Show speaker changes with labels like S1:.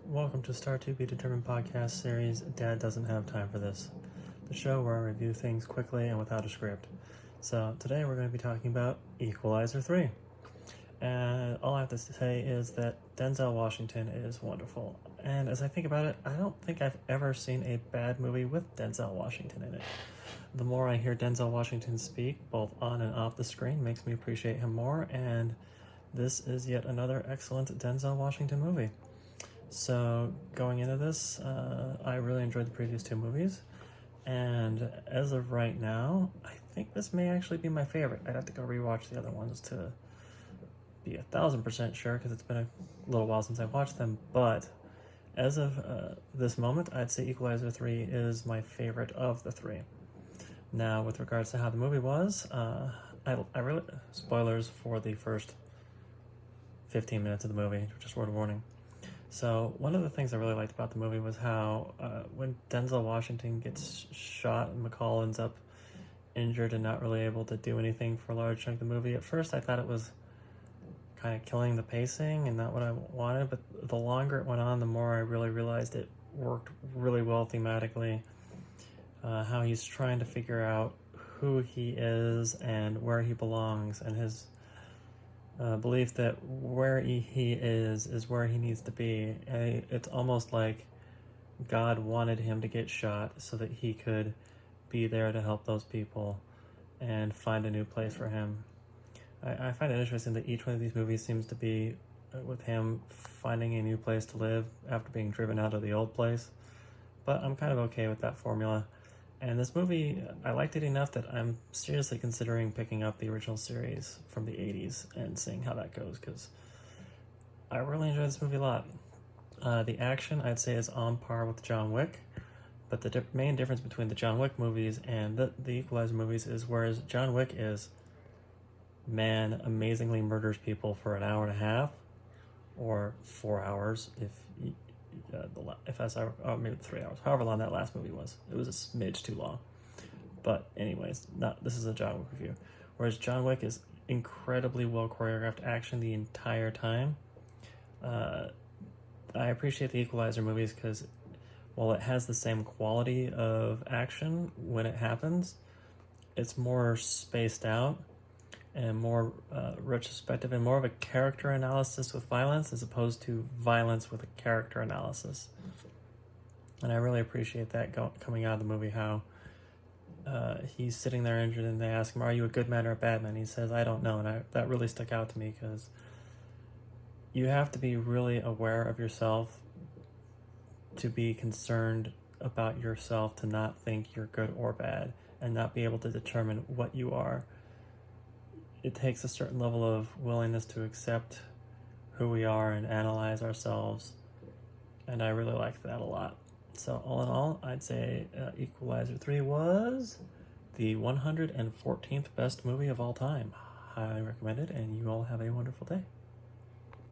S1: Welcome to Star to Be Determined podcast series, Dad Doesn't Have Time for This, the show where I review things quickly and without a script. So today we're going to be talking about Equalizer 3. And all I have to say is that Denzel Washington is wonderful. And as I think about it, I don't think I've ever seen a bad movie with Denzel Washington in it. The more I hear Denzel Washington speak, both on and off the screen, makes me appreciate him more, and this is yet another excellent Denzel Washington movie. So going into this, I really enjoyed the previous two movies, and as of right now, I think this may actually be my favorite. I'd have to go rewatch the other ones to be 1,000% sure, because it's been a little while since I watched them, but as of this moment, I'd say Equalizer 3 is my favorite of the three. Now, with regards to how the movie was, I really, spoilers for the first 15 minutes of the movie, just word of warning. So one of the things I really liked about the movie was how when Denzel Washington gets shot and McCall ends up injured and not really able to do anything for a large chunk of the movie, at first I thought it was kind of killing the pacing and not what I wanted, but the longer it went on, the more I really realized it worked really well thematically. How he's trying to figure out who he is and where he belongs, and his belief that where he is where he needs to be. And it's almost like God wanted him to get shot so that he could be there to help those people and find a new place for him. I find it interesting that each one of these movies seems to be with him finding a new place to live after being driven out of the old place, but I'm kind of okay with that formula. And this movie, I liked it enough that I'm seriously considering picking up the original series from the 80s and seeing how that goes, because I really enjoyed this movie a lot. The action, I'd say, is on par with John Wick, but the main difference between the John Wick movies and the Equalizer movies is whereas John Wick is, man amazingly murders people for an hour and a half, or 4 hours maybe 3 hours, however long that last movie was. It was a smidge too long. But anyways, this is a John Wick review. Whereas John Wick is incredibly well choreographed action the entire time. I appreciate the Equalizer movies because while it has the same quality of action when it happens, it's more spaced out and more retrospective and more of a character analysis with violence as opposed to violence with a character analysis. And I really appreciate that coming out of the movie, how he's sitting there injured and they ask him, are you a good man or a bad man? He says, I don't know. And that really stuck out to me because you have to be really aware of yourself to be concerned about yourself, to not think you're good or bad and not be able to determine what you are. It takes a certain level of willingness to accept who we are and analyze ourselves, and I really liked that a lot. So all in all, I'd say Equalizer 3 was the 114th best movie of all time. Highly recommend it, and you all have a wonderful day.